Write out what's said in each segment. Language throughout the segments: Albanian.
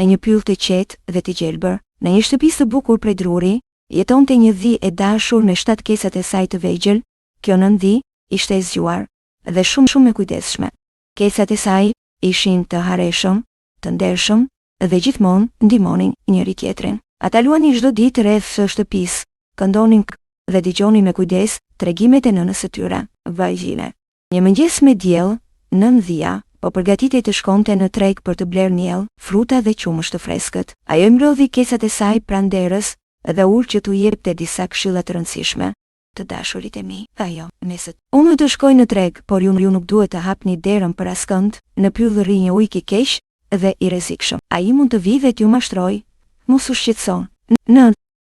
Në një pyll të qetë dhe të gjelbër, në një shtëpi të bukur prej druri, jetonte një dhi e dashur me 7 kesat e saj të vegjël. Kjo nëndhi ishte e zgjuar dhe shumë e kujdesshme. Kesat e saj ishin të hareshëm, të ndershëm dhe gjithmonë ndihmonin njëri tjetrin. Ata luanin çdo ditë rreth shtëpisë, këndonin dhe dëgjonin me kujdes tregimet e nënës së tyre, vajzhine. Një mëngjes me diell, nëndhia po përgatitej të shkonte në treg për të blerë miell, fruta dhe qumësh të freskët. Ajo i mbrodhi kesat e saj pranë derës dhe ul që t'u jepte disa këshilla të rëndësishme. Të dashurit e mi, tha ajo, mesët. Unë do të shkoj në treg, por ju nuk duhet të hapni derën për askënd. Në pyll rri një ujk i keq dhe i rrezikshëm. Ai mund të vijë dhe t'ju mashtroj. Mos u shqetëson.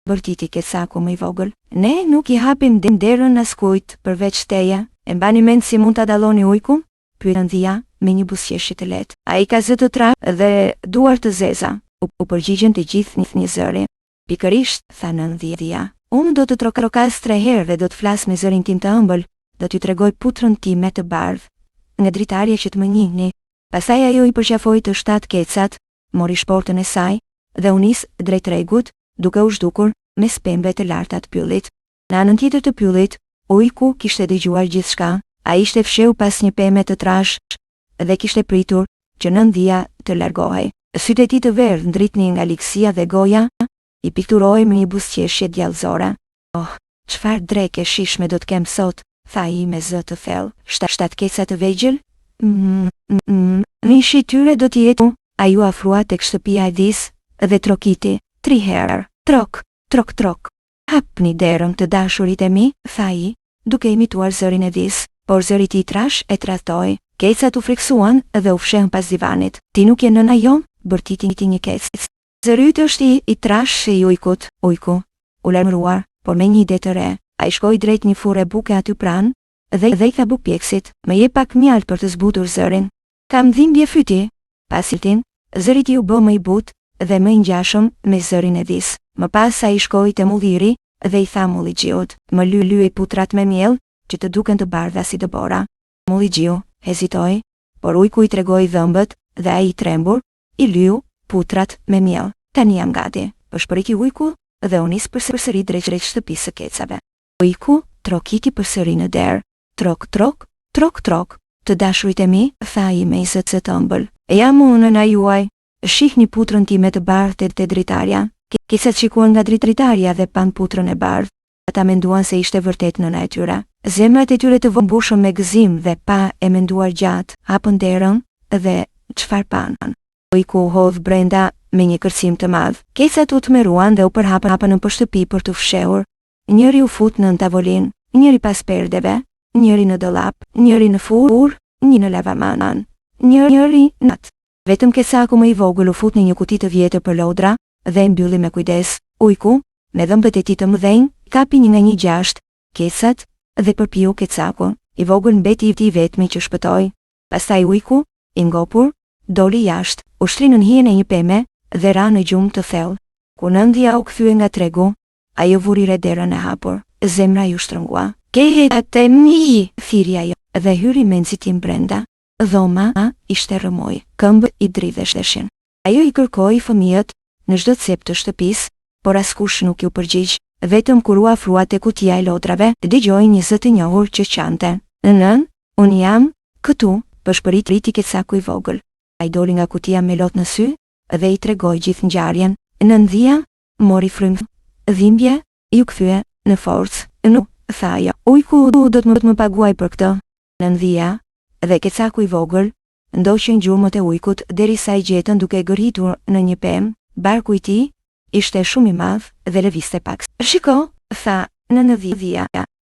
Bërtiti Kecaku më i vogël. Ne nuk i hapim derën askujt përveç teje. E mbani mend si mund ta dalloni ujkun? Pyet nëndhia me një buzëqeshje të lehtë. Ai ka zë të trashë dhe duar të zeza. U përgjigjen të gjithë një zëri. Pikërisht, tha nëndhia. Unë do të trokas 3 herë dhe do të flas me zërin tim të ëmbël, do t'ju tregoj putrën time të bardhë, nga dritarja që të më njihni. Pastaj ajo i përqafoi të 7 kecat, mori shportën e saj dhe u nis drejt tregut, duke u zhdukur mes pemëve të larta të pyllit. Në anën tjetër të pyllit, ujku kishte dëgjuar gjithçka. Ai ishte fsheu pas një peme të trashë dhe kishte pritur që nëndhia të largohej. Sytë e tij të verdhë ndritnin nga liksia dhe goja i pikturoi me një buzëqeshje djallëzore. Oh, çfarë dreke shishme do të kem sot, tha ai me zë të thellë. 7 keca të vegjël? Mishi i tyre do të jetë. Ai u afrua tek shtëpia e Dhis dhe trokiti 3 herë. Trok, trok, trok. Hapni derën të dashurit e mi, tha ai, duke imituar zërin e Dhis, por zëri i tij trash e tradhtoi. Kecat u friksuan dhe u fshehën pas divanit. Ti nuk je nëna jon? Bërtiti një kec. Zëri yt është i trash i ujkut. Ujku u larmëruar, por me një ide të re. Ai shkoi drejt një furre buke aty pranë dhe i tha bukpjekësit, më jep pak mjalt për të zbutur zërin. Kam dhimbje fyti. Pasiltin, zëri i tij u bë më i butë dhe më i ngjashëm me zërin e Dhis. Më pas ai shkoi te mulliri dhe i tha mullixhiut, më lyej putrat me miell që të duken të bardha si dëbora. Mullixhiu hezitoi, por ujku i tregoi dhëmbët dhe ai i trembur i lyu putrat me miell. Tani jam gati, përshpëriti ujku dhe u nis përsëri drejt shtëpisë së kecave. Ujku trokiti përsëri në derë. Trok, trok, trok, trok. Të dashurit e mi, tha ai me zë të ëmbël. Jam unë nëna juaj. Shihni putrën time të bardhë te dritarja. Kecat shikuan nga dritarja dhe pan putrën e bardhë. Ata menduan se ishte vërtet nëna e tyre. Zemrat e tyre të vëmbushën me gëzim dhe pa e menduar gjatë, hapën derën dhe çfarë panë? Ujku u hodh brenda me një kërcim të madh. Kecat u tmerruan dhe u përhapën në shtëpi për të fshehur. Njëri u fut në tavolinë, njëri pas perdeve, njëri në dollap, njëri në furrë, një në lavamanan, njëri në atë. Vetëm Kecaku më i vogël u fut në një kuti të vjetër për lodra dhe e mbylli me kujdes. Ujku, me dhëmbët e tij të mëdhenj, kapi një nga një gjashtë kecat dhe përpiu Kecaku. I vogël mbeti i vetmi që shpëtoi. Pastaj ujku, i ngopur, doli jashtë, u shtri në hijen e një peme dhe ra në gjumë të thellë. Kur nëndhia u kthye nga tregu, ajo vuri re derën e hapur. Zemra ju shtrëngua. Kecat e mi, thiri ajo, dhe hyri menxitim brenda. Dhoma ishte rrëmoj, këmbë i dridheshin. Ajo i kërkoi fëmijët në çdo cep të shtëpisë, por askush nuk ju përgjigj. Vetëm kur u afrua te kutia e lodrave, dëgjoi një zë të njohur që qante. Nën, unë jam këtu, përshpëriti Kecaku i vogël. Ai doli nga kutia me lot në sy dhe i tregoi gjithë ngjarjen. Nëndhia mori frymë, dhimbje, ju kthye në forcë. Nuk, tha ajo, ujku do të më paguaj për këtë. Nëndhia dhe Kecaku i vogël ndoqën gjurmët e ujkut derisa i gjetën duke gërhitur në një pemë. Barku i tij ishte shumë i madh dhe lëvizte pak. Shiko, tha nëndhia.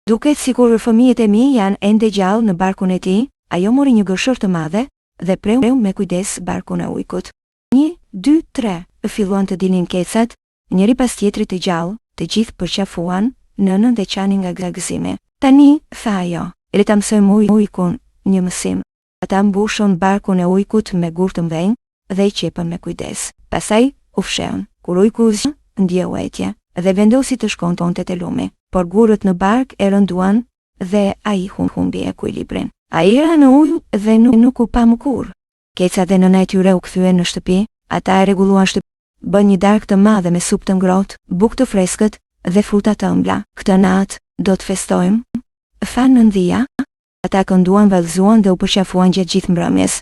Duket sikur fëmijët e mi janë ende gjallë në barkun e tij. Ajo mori një gërshër të madhe dhe preu me kujdes barkun e ujkut. 1, 2, 3, filluan të dilnin kecat, njëri pas tjetrit të gjallë, të gjithë përqafuan, nënën dhe qanin nga gëzimi. Tani, tha ajo, le ta mësojmë ujkun një mësim. Ata mbushën barkun e ujkut me gur të mëdhenj dhe i qepën me kujdes. Pastaj u fshehën. Kur ujku u zgjë, ndjeu etje dhe vendosi të shkonte te lumi, por gurët në bark e rënduan dhe ai humbi ekuilibrin. Ai era në ujë dhe nuk u pa më kurrë. Keca dhe nëna e tyre u kthyen në shtëpi, Ata e rregulluan shtëpinë. Bën një darkë të madhe me supë të ngrohtë, bukë të freskët dhe fruta të ëmbla. Këtë natë do të festojmë. Fanë në dhia. Ata kënduan, vallëzuan dhe u përqafuan gjatë gjithë mbrëmjes.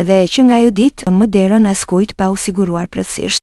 Dhe që nga ajo ditë më derën askujt pa u siguruar plotësisht.